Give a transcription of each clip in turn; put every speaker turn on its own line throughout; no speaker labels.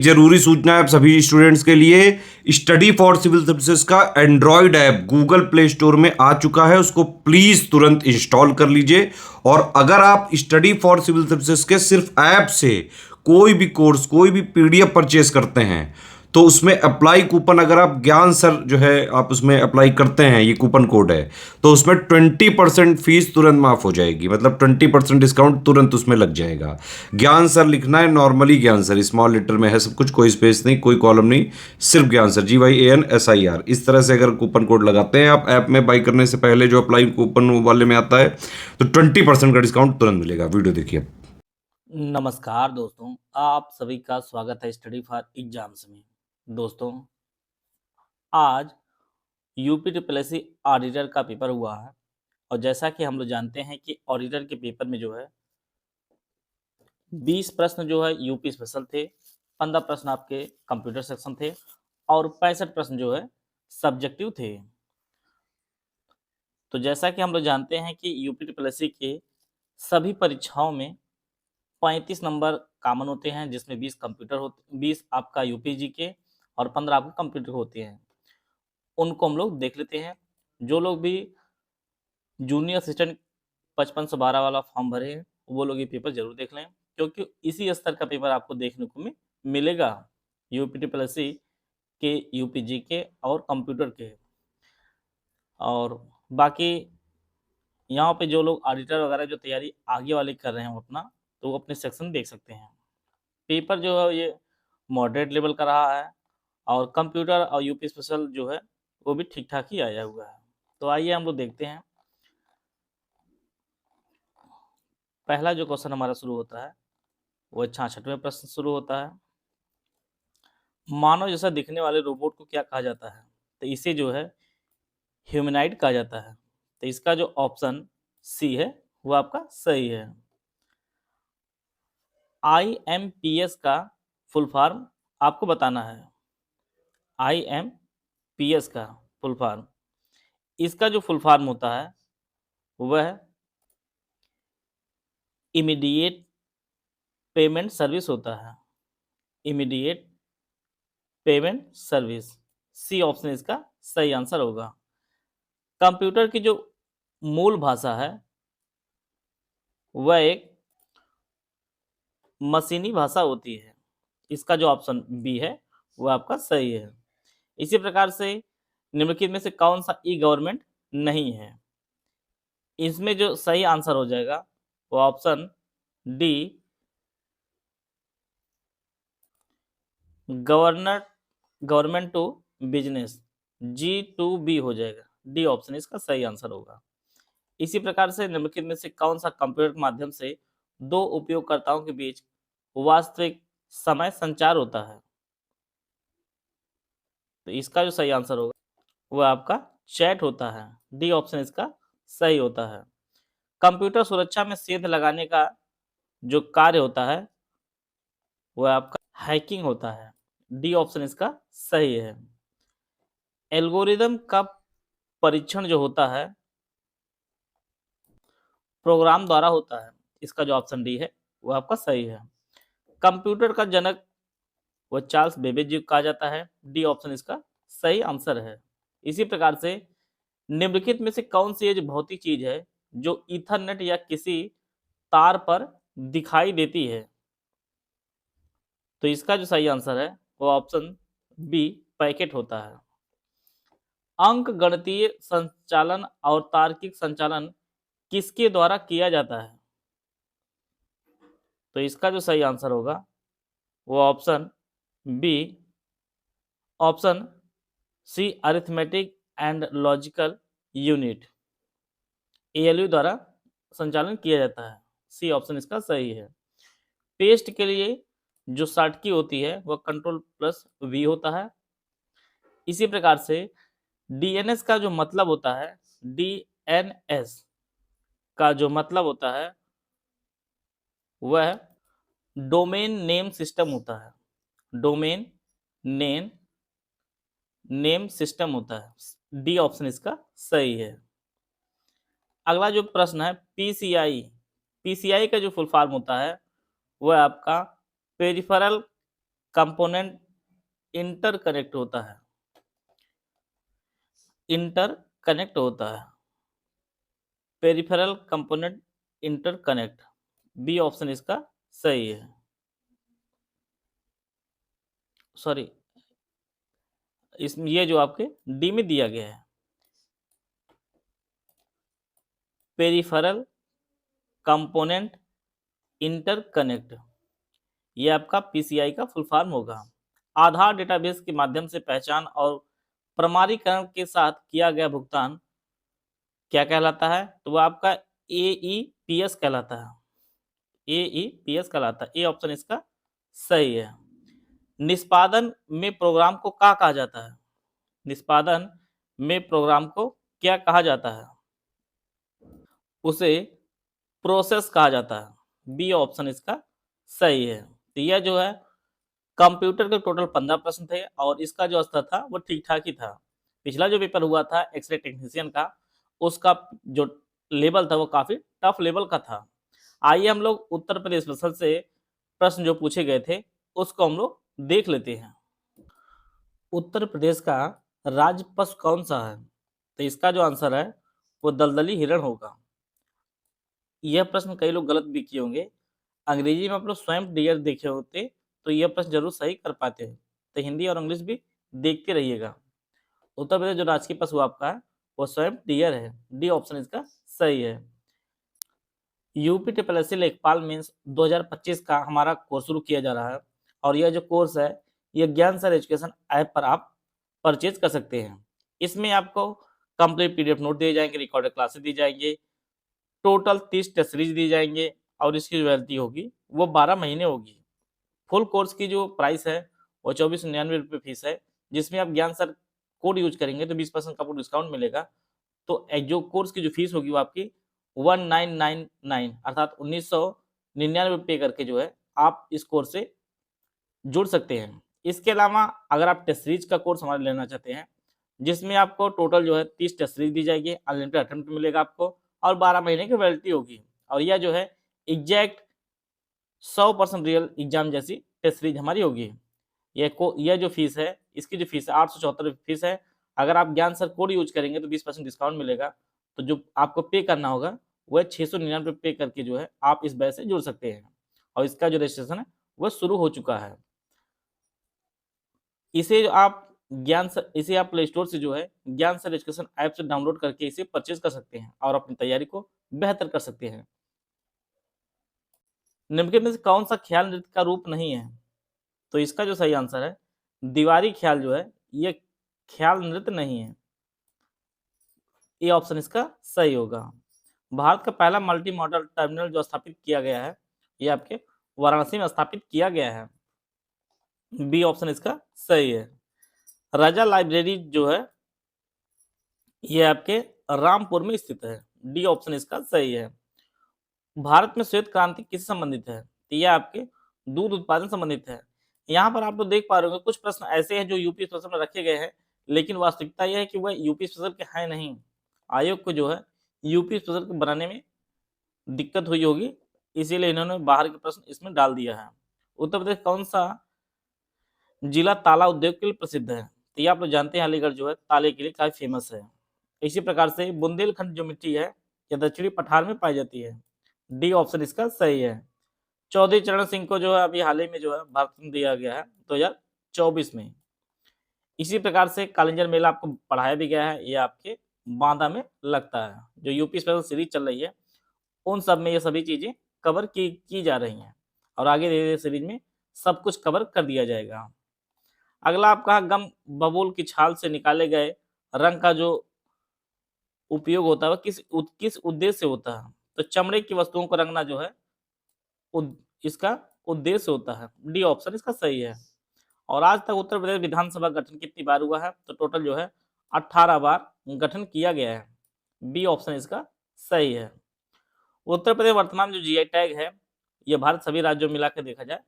जरूरी सूचना है आप सभी स्टूडेंट्स के लिए। स्टडी फॉर सिविल सर्विसेज का Android app Google play store में आ चुका है, उसको प्लीज तुरंत इंस्टॉल कर लीजिए। और अगर आप स्टडी फॉर सिविल सर्विसेज के सिर्फ ऐप से कोई भी कोर्स, कोई भी पीडीएफ परचेस करते हैं तो उसमें अप्लाई कूपन, अगर आप ज्ञान सर जो है आप उसमें अप्लाई करते हैं, ये कूपन कोड है, तो उसमें 20% फीस तुरंत माफ हो जाएगी। मतलब 20% डिस्काउंट तुरंत उसमें लग जाएगा। ज्ञान सर लिखना है, नॉर्मली ज्ञान सर स्मॉल लेटर में है सब कुछ, कोई स्पेस नहीं, कोई कॉलम नहीं, सिर्फ ज्ञान सर, GYANSIR। इस तरह से अगर कूपन कोड लगाते हैं आप ऐप में बाई करने से पहले, जो अप्लाई कूपन वाले में आता है, तो 20% का डिस्काउंट तुरंत मिलेगा। वीडियो देखिए।
नमस्कार दोस्तों, आप सभी का स्वागत है स्टडी फॉर एग्जाम्स में। दोस्तों, आज यूपी ट्रिपल ऑडिटर का पेपर हुआ है और जैसा कि हम लोग जानते हैं कि ऑडिटर के पेपर में जो है 20 प्रश्न जो है यूपी स्पेशल थे, 15 प्रश्न आपके कंप्यूटर सेक्शन थे और 65 प्रश्न जो है सब्जेक्टिव थे। तो जैसा कि हम लोग जानते हैं कि यूपी ट्रिपल के सभी परीक्षाओं में 35 नंबर कॉमन होते हैं, जिसमें 20 कंप्यूटर होते, 20 आपका यूपीजी के और 15 आपके कंप्यूटर होते हैं। उनको हम लोग देख लेते हैं। जो लोग भी जूनियर असिस्टेंट 5512 वाला फॉर्म भरे हैं वो लोग ये पेपर जरूर देख लें, क्योंकि इसी स्तर का पेपर आपको देखने को मिलेगा यूपी ट्रिपल के, यूपीजी के और कंप्यूटर के। और बाकी यहाँ पे जो लोग ऑडिटर वगैरह जो तैयारी आगे वाले कर रहे हैं अपना, तो वो अपने सेक्शन देख सकते हैं। पेपर जो है ये मॉडरेट लेवल का रहा है और कंप्यूटर और यूपी स्पेशल जो है वो भी ठीक ठाक ही आया हुआ है। तो आइए हम लोग देखते हैं। पहला जो क्वेश्चन हमारा शुरू होता है वो 66वें प्रश्न शुरू होता है। मानव जैसा दिखने वाले रोबोट को क्या कहा जाता है? तो इसे जो है ह्यूमनाइड कहा जाता है। तो इसका जो ऑप्शन सी है वो आपका सही है। IMPS का फुल फॉर्म आपको बताना है। IMPS का फुल फॉर्म, इसका जो फुल फॉर्म होता है वह इमीडिएट पेमेंट सर्विस होता है। Immediate payment service, C option इसका सही आंसर होगा। कंप्यूटर की जो मूल भाषा है वह एक मशीनी भाषा होती है। इसका जो ऑप्शन बी है वह आपका सही है। इसी प्रकार से निम्नलिखित में से कौन सा ई गवर्नमेंट नहीं है? इसमें जो सही आंसर हो जाएगा वो option D, government to business, G2B हो जाएगा। डी ऑप्शन इसका सही आंसर होगा। इसी प्रकार से निम्नलिखित में से कौन सा कंप्यूटर के माध्यम से दो उपयोगकर्ताओं के बीच वास्तविक समय संचार होता है? तो इसका जो सही आंसर होगा वह आपका चैट होता है। डी ऑप्शन इसका सही होता है। कंप्यूटर सुरक्षा में सेंध लगाने का जो कार्य होता है वह आपका हैकिंग होता है। डी ऑप्शन इसका सही है। एल्गोरिदम का परीक्षण जो होता है प्रोग्राम द्वारा होता है। इसका जो ऑप्शन डी है वो आपका सही है। कंप्यूटर का जनक वह चार्ल्स बेबेज को कहा जाता है। डी ऑप्शन इसका सही आंसर है। इसी प्रकार से निम्नलिखित में से कौन सी एक भौतिक चीज है जो ईथरनेट या किसी तार पर दिखाई देती है? तो इसका जो सही आंसर है वो ऑप्शन बी, पैकेट होता है। अंक गणितीय संचालन और तार्किक संचालन किसके द्वारा किया जाता है? तो इसका जो सही आंसर होगा वो option B, option C, arithmetic and logical unit, ALU द्वारा संचालन किया जाता है। सी ऑप्शन इसका सही है। पेस्ट के लिए जो शॉर्टकी होती है वह Ctrl+V होता है। इसी प्रकार से DNS का जो मतलब होता है, DNS का जो मतलब होता है वह डोमेन नेम सिस्टम होता है। डोमेन नेम सिस्टम होता है। डी ऑप्शन इसका सही है। अगला जो प्रश्न है PCI का जो फुल फॉर्म होता है वह आपका पेरिफेरल कंपोनेंट इंटरकनेक्ट होता है, इंटरकनेक्ट होता है। Peripheral component interconnect, B option इसका सही है। सॉरी, इसमें ये जो आपके डी में दिया गया है, पेरिफेरल कंपोनेंट इंटरकनेक्ट, ये आपका पीसीआई का फुल फॉर्म होगा। आधार डेटाबेस के माध्यम से पहचान और प्रमाणीकरण के साथ किया गया भुगतान क्या कहलाता है? तो वो आपका एईपीएस कहलाता है, एईपीएस कहलाता है। ए ऑप्शन इसका सही है। निष्पादन में प्रोग्राम को क्या कहा जाता है? निष्पादन में प्रोग्राम को क्या कहा जाता है? उसे प्रोसेस कहा जाता है, बी ऑप्शन इसका सही है। तो यह जो है कंप्यूटर के टोटल 15 प्रश्न थे और इसका जो स्तर था वो ठीक ठाक ही था। पिछला जो पेपर हुआ था एक्सरे टेक्नीशियन का, उसका जो लेवल था वो काफी टफ लेवल का था। आइए हम लोग उत्तर प्रदेश स्पेशल से प्रश्न जो पूछे गए थे उसको हम लोग देख लेते हैं। उत्तर प्रदेश का राज्य पशु कौन सा है? तो इसका जो आंसर है वो दलदली हिरण होगा। यह प्रश्न कई लोग गलत भी किए होंगे। अंग्रेजी में आप लोग स्वयं डियर देखे होते तो यह प्रश्न जरूर सही कर पाते हैं। तो हिंदी और इंग्लिश भी देखते रहिएगा। उत्तर प्रदेश जो राजकीय पशु आपका है वो स्वयं डियर है, डी ऑप्शन इसका सही है। यूपी ट्रिपल लेखपाल मीन्स 2025 का हमारा कोर्स शुरू किया जा रहा है और यह जो कोर्स है ये ज्ञान सर एजुकेशन ऐप पर आप परचेज कर सकते हैं। इसमें आपको कंप्लीट पीडीएफ नोट दिए जाएंगे, रिकॉर्डेड क्लासेस दी जाएंगे, टोटल 30 टेस्ट सीरीज दी जाएंगे और इसकी जो वैलिडिटी होगी वो 12 महीने होगी। फुल कोर्स की जो प्राइस है वो 2499 रुपये फीस है, जिसमें आप ज्ञान सर कोड यूज करेंगे तो 20% का डिस्काउंट मिलेगा। तो जो कोर्स की जो फीस होगी वो आपकी 1999 अर्थात 1999 पे करके जो है आप इस कोर्स से जुड़ सकते हैं। इसके अलावा अगर आप टेस्ट सीरीज का कोर्स हमारे लेना चाहते हैं जिसमें आपको टोटल जो है 30 टेस्ट सीरीज दी जाएगी, अनलिमिटेड अटेम्प्ट मिलेगा आपको और 12 महीने की वैलिडिटी होगी और यह जो है एग्जैक्ट 100% रियल एग्जाम जैसी टेस्ट सीरीज हमारी होगी। यह जो फीस है इसकी जो फीस है 874 फीस है। अगर आप ज्ञान सर कोड यूज करेंगे तो 20% डिस्काउंट मिलेगा। तो जो आपको पे करना होगा वह 699 पे करके जो है आप इस बैच से जुड़ सकते हैं और इसका जो रजिस्ट्रेशन है वह शुरू हो चुका है। इसे आप प्ले स्टोर से जो है ज्ञान सर एजुकेशन ऐप से डाउनलोड करके इसे परचेज कर सकते हैं और अपनी तैयारी को बेहतर कर सकते हैं। निम्नलिखित में से कौन सा ख्याल नृत्य का रूप नहीं है? तो इसका जो सही आंसर है दीवारी ख्याल जो है ये ख्याल नृत्य नहीं है, ये ऑप्शन इसका सही होगा। भारत का पहला मल्टी मॉडल टर्मिनल जो स्थापित किया गया है ये आपके वाराणसी में स्थापित किया गया है, बी ऑप्शन इसका सही है। राजा लाइब्रेरी जो है ये आपके रामपुर में स्थित है, डी ऑप्शन इसका सही है। भारत में श्वेत क्रांति किससे संबंधित है? तो यह आपके दूध उत्पादन संबंधित है। यहाँ पर आप लोग देख पा रहे होंगे कुछ प्रश्न ऐसे हैं जो यूपी स्पेशल में रखे गए हैं, लेकिन वास्तविकता यह है कि वह यूपी स्पेशल के हैं नहीं। आयोग को जो है यूपी स्पेशल को बनाने में दिक्कत हुई होगी, इसीलिए इन्होंने बाहर के प्रश्न इसमें डाल दिया है। उत्तर प्रदेश कौन सा जिला ताला उद्योग के लिए प्रसिद्ध है? तो ये आप लोग जानते हैं अलीगढ़ जो है ताले के लिए काफी फेमस है। इसी प्रकार से बुंदेलखंड जो मिट्टी है यह दक्षिणी पठार में पाई जाती है, डी ऑप्शन इसका सही है। चौधरी चरण सिंह को जो है अभी हाल ही में जो है भारत रत्न दिया गया है 2024 में। इसी प्रकार से कालिंजर मेला आपको पढ़ाया भी गया है, ये आपके बांदा में लगता है। जो यूपी स्पेशल सीरीज चल रही है उन सब में ये सभी चीजें कवर की जा रही हैं और आगे धीरे धीरे सीरीज में सब कुछ कवर कर दिया जाएगा। अगला आपका गम बबूल की छाल से निकाले गए रंग का जो उपयोग होता है वह किस उद्देश्य से होता है? तो चमड़े की वस्तुओं को रंगना जो है इसका उद्देश्य होता है, डी ऑप्शन इसका सही है। और आज तक उत्तर प्रदेश विधानसभा गठन कितनी बार हुआ है? तो टोटल जो है 18 बार गठन किया गया है, बी ऑप्शन इसका सही है। उत्तर प्रदेश वर्तमान जो जीआई टैग है ये भारत सभी राज्यों में मिलाकर देखा जाए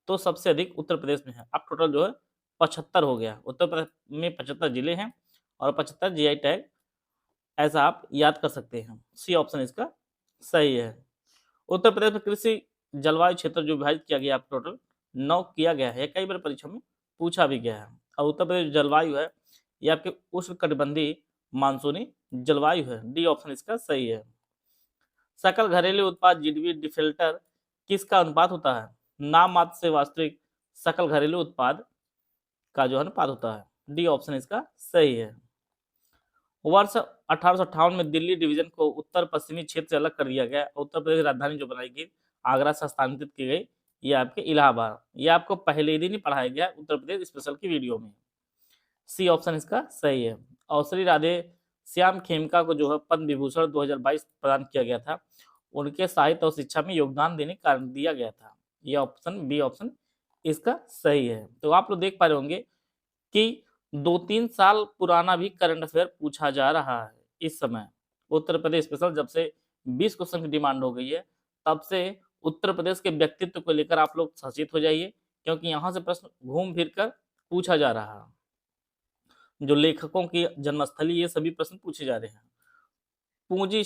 तो सबसे अधिक उत्तर प्रदेश में है। अब टोटल जो है 75 हो गया। उत्तर प्रदेश में 75 जिले हैं और 75 जीआई टैग, ऐसा आप याद कर सकते हैं, सी ऑप्शन इसका सही है। उत्तर प्रदेश में कृषि जलवायु क्षेत्र जो विभाजित किया गया टोटल 9 किया गया है, कई बार परीक्षा में पूछा भी गया है। और उत्तर प्रदेश जलवायु है, ये आपके उष्णकटिबंधीय मानसूनी जलवायु है। डी ऑप्शन इसका सही है। सकल घरेलू उत्पाद जीडीपी डिफेल्टर किसका अनुपात होता है? नाम मात्र से वास्तविक सकल घरेलू उत्पाद का जो अनुपात होता है। डी ऑप्शन इसका सही है। वर्ष 1858 में दिल्ली डिवीजन को उत्तर पश्चिमी क्षेत्र से अलग कर दिया गया। उत्तर प्रदेश राजधानी जो बनाई गई आगरा से स्थानांतरित की गई, ये आपके इलाहाबाद। ये आपको पहले दिन ही पढ़ाया गया उत्तर प्रदेश स्पेशल की वीडियो में। सी ऑप्शन इसका सही है। और श्री राधे श्याम खेमका को जो है पद्म विभूषण 2022 प्रदान किया गया था। उनके साहित्य और शिक्षा में योगदान देने के कारण दिया गया था। यह ऑप्शन बी ऑप्शन इसका सही है। तो आप लोग देख पा रहे होंगे कि 2-3 साल पुराना भी करंट अफेयर पूछा जा रहा है इस समय। उत्तर प्रदेश स्पेशल जब से 20 क्वेश्चन की डिमांड हो गई है, तब से उत्तर प्रदेश के व्यक्तित्व को लेकर आप लोग सचेत हो जाइए, क्योंकि यहाँ से प्रश्न घूम फिर कर पूछा जा रहा है। जो लेखकों की जन्मस्थली, ये सभी प्रश्न पूछे जा रहे हैं। पूंजी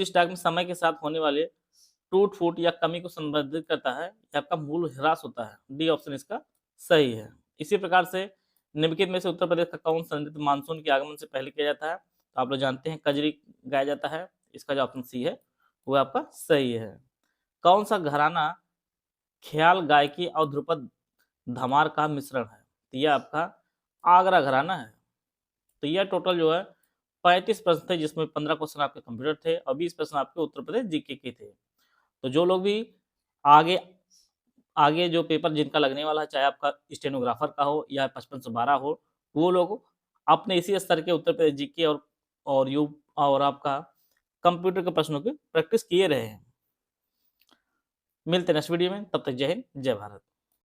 स्टॉक में समय के साथ होने वाले टूट फूट या कमी को संबोधित करता है, या आपका मूल्य ह्रास होता है। डी ऑप्शन इसका सही है। इसी प्रकार से निम्नलिखित में से उत्तर प्रदेश का कौन सा नृत्य मानसून के आगमन से पहले किया जाता है? तो आप लोग जानते हैं कजरी गाया जाता है। इसका जो ऑप्शन सी है वो आपका सही है। कौन सा घराना ख्याल गायकी और ध्रुपद धमार का मिश्रण है? तो यह आपका आगरा घराना है। तो यह टोटल जो है 35 प्रश्न थे, जिसमें 15 क्वेश्चन आपके कंप्यूटर थे और 20 प्रश्न आपके उत्तर प्रदेश जीके के थे। तो जो लोग भी आगे आगे जो पेपर जिनका लगने वाला है, चाहे आपका स्टेनोग्राफर का हो या 55 से 12 हो, वो लोग अपने इसी स्तर के उत्तर प्रदेश जीके और आपका कंप्यूटर के प्रश्नों की प्रैक्टिस किए रहे हैं। मिलते हैं नेक्स्ट वीडियो में, तब तक जय हिंद जय भारत।